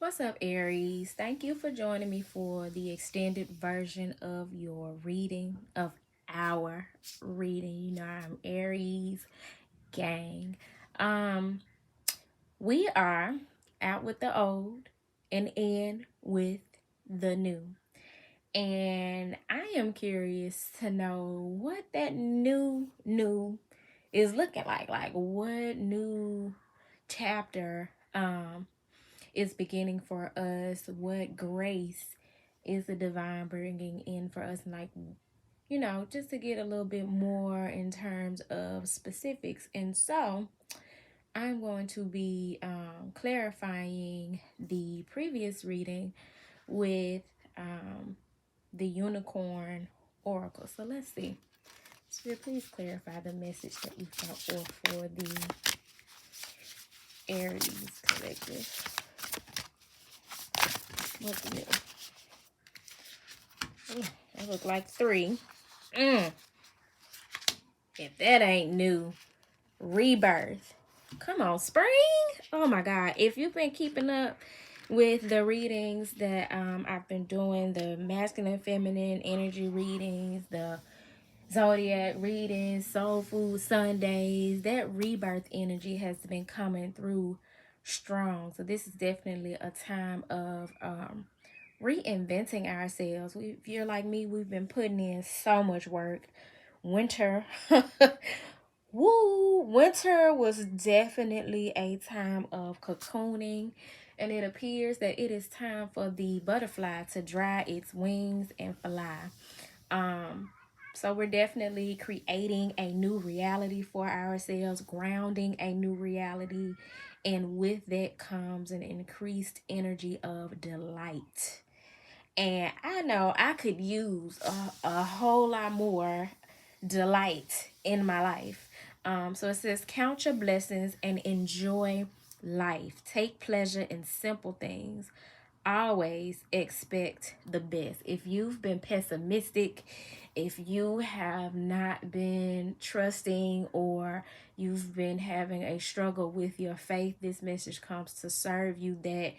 What's up, Aries? Thank you for joining me for the extended version of your reading, of our reading. You know, I'm Aries gang. Um, we are out with the old and in with the new. And I am curious to know what that new is looking like. Like what new chapter is beginning for us, what grace is the divine bringing in for us, and like, just to get a little bit more in terms of specifics. And so I'm going to be clarifying the previous reading with the unicorn oracle. So let's see. Spirit, please clarify the message that you felt for the Aries collective. What's new? Ooh, that look like three. Mm, if that ain't new, rebirth. Come on, spring. Oh my God. If you've been keeping up with the readings that I've been doing, the masculine, feminine energy readings, the zodiac readings, soul food Sundays, that rebirth energy has been coming through strong. So this is definitely a time of reinventing ourselves. If you're like me, we've been putting in so much work. Winter, woo, winter was definitely a time of cocooning, and it appears that it is time for the butterfly to dry its wings and fly. Um, so we're definitely creating a new reality for ourselves, grounding a new reality, and with that comes an increased energy of delight. And I know I could use a whole lot more delight in my life. So it says, count your blessings and enjoy life. Take pleasure in simple things. Always expect the best. If you've been pessimistic, if you have not been trusting, or you've been having a struggle with your faith, this message comes to serve you that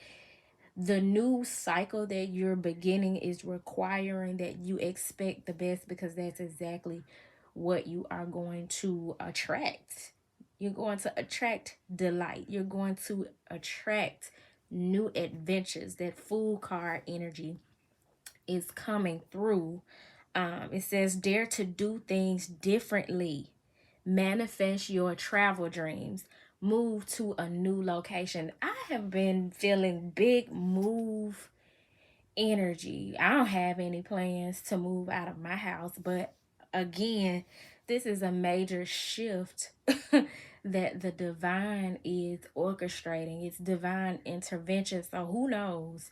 the new cycle that you're beginning is requiring that you expect the best, because that's exactly what you are going to attract. You're going to attract delight. You're going to attract new adventures. That fool card energy is coming through. It says, dare to do things differently. Manifest your travel dreams. Move to a new location. I have been feeling big move energy. I don't have any plans to move out of my house, but again, this is a major shift that the divine is orchestrating. It's divine intervention. So who knows?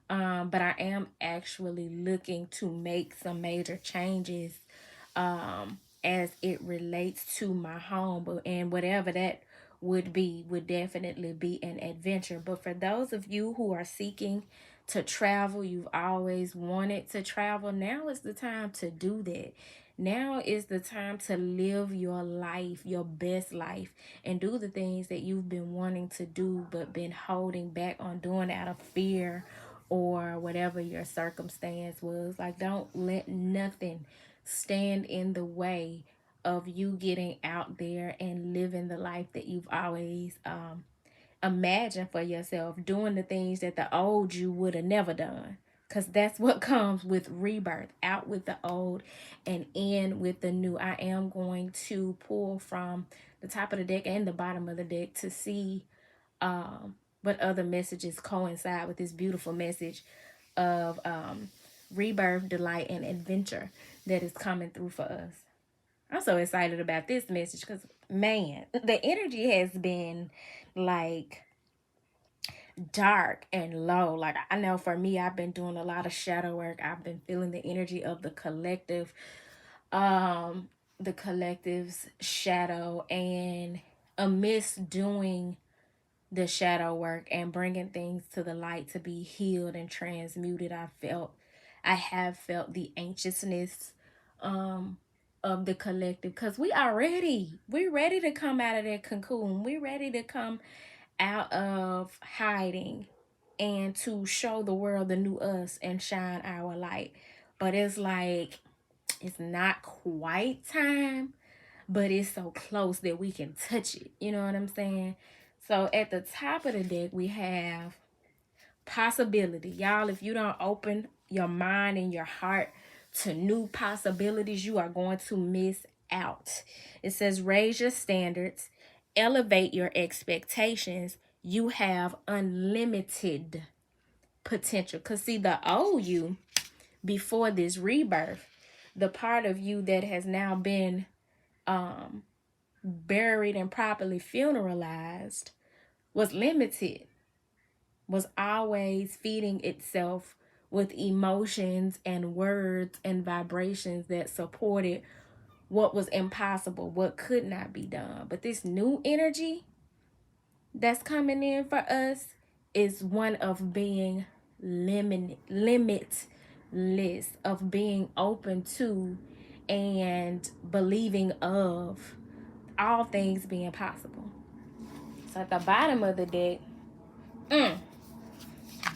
But I am actually looking to make some major changes as it relates to my home. And whatever that would be, would definitely be an adventure. But for those of you who are seeking to travel, you've always wanted to travel, now is the time to do that. Now is the time to live your life, your best life, and do the things that you've been wanting to do but been holding back on doing out of fear or whatever your circumstance was. Like, don't let nothing stand in the way of you getting out there and living the life that you've always imagined for yourself, doing the things that the old you would have never done. Because that's what comes with rebirth, out with the old and in with the new. I am going to pull from the top of the deck and the bottom of the deck to see what other messages coincide with this beautiful message of rebirth, delight, and adventure that is coming through for us. I'm so excited about this message because, man, the energy has been like dark and low. Like, I know for me, I've been doing a lot of shadow work. I've been feeling the energy of um, the collective's shadow, and amidst doing the shadow work and bringing things to the light to be healed and transmuted, I have felt the anxiousness um of the collective, because we're ready to come out of that cocoon. We're ready to come out of hiding and to show the world the new us and shine our light. But it's like, it's not quite time, but it's so close that we can touch it. You know what I'm saying? So at the top of the deck, we have possibility. Y'all, if you don't open your mind and your heart to new possibilities, you are going to miss out. It says raise your standards, elevate your expectations. You have unlimited potential. Because see, the old you before this rebirth, the part of you that has now been buried and properly funeralized, was limited, was always feeding itself with emotions and words and vibrations that supported what was impossible, what could not be done. But this new energy that's coming in for us is one of being limitless, of being open to and believing of all things being possible. So at the bottom of the deck,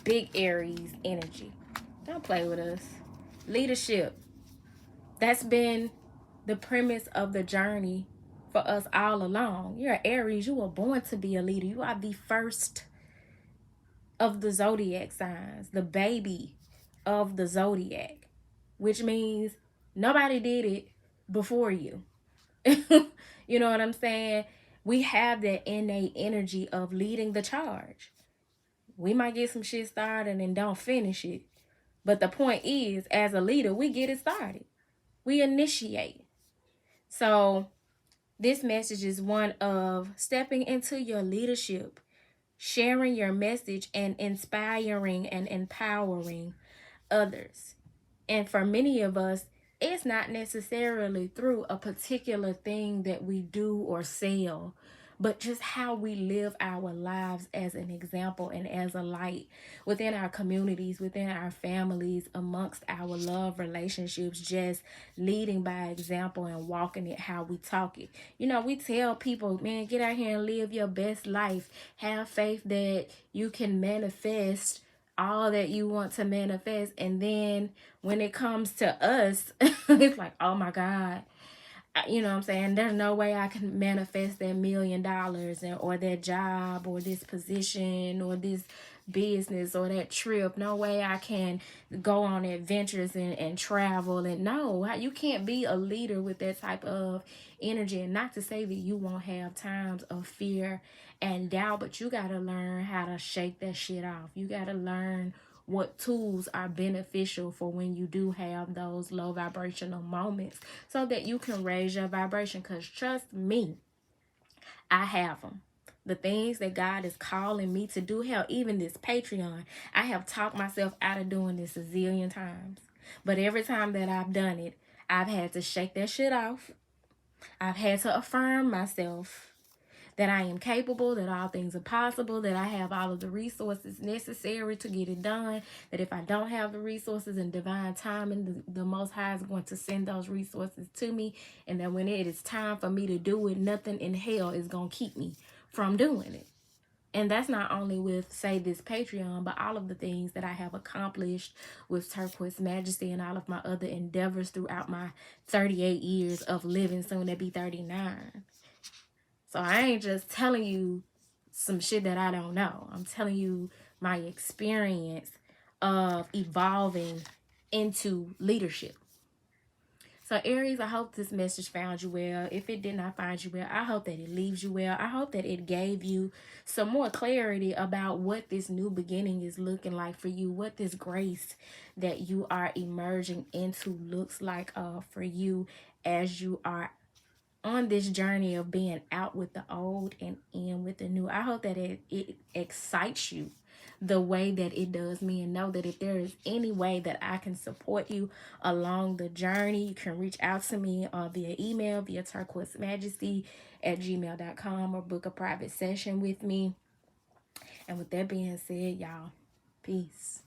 big Aries energy. Don't play with us. Leadership. That's been the premise of the journey for us all along. You're an Aries. You were born to be a leader. You are the first of the zodiac signs, the baby of the zodiac, which means nobody did it before you. You know what I'm saying? We have that innate energy of leading the charge. We might get some shit started and don't finish it. But the point is, as a leader, we get it started. We initiate. So this message is one of stepping into your leadership, sharing your message, and inspiring and empowering others. And for many of us, it's not necessarily through a particular thing that we do or sell, but just how we live our lives as an example and as a light within our communities, within our families, amongst our love relationships, just leading by example and walking it how we talk it. You know, we tell people, man, get out here and live your best life. Have faith that you can manifest all that you want to manifest. And then when it comes to us, it's like, oh my God, you know what I'm saying? There's no way I can manifest that $1,000,000 or that job or this position or this business or that trip. No way I can go on adventures and travel. And no, you can't be a leader with that type of energy. And not to say that you won't have times of fear and doubt, but you got to learn how to shake that shit off. You got to learn what tools are beneficial for when you do have those low vibrational moments so that you can raise your vibration. Because trust me, I have them. The things that God is calling me to do, hell, even this Patreon, I have talked myself out of doing this a zillion times. But every time that I've done it, I've had to shake that shit off. I've had to affirm myself that I am capable, that all things are possible, that I have all of the resources necessary to get it done, that if I don't have the resources and divine timing, the Most High is going to send those resources to me, and that when it is time for me to do it, nothing in hell is going to keep me from doing it. And that's not only with, say, this Patreon, but all of the things that I have accomplished with Turquoise Majesty and all of my other endeavors throughout my 38 years of living, soon to be 39. So I ain't just telling you some shit that I don't know. I'm telling you my experience of evolving into leadership. So Aries, I hope this message found you well. If it did not find you well, I hope that it leaves you well. I hope that it gave you some more clarity about what this new beginning is looking like for you, what this grace that you are emerging into looks like for you as you are on this journey of being out with the old and in with the new. I hope that it excites you the way that it does me, and know that if there is any way that I can support you along the journey, you can reach out to me via email, via turquoisemajesty@gmail.com, or book a private session with me. And with that being said, y'all, peace.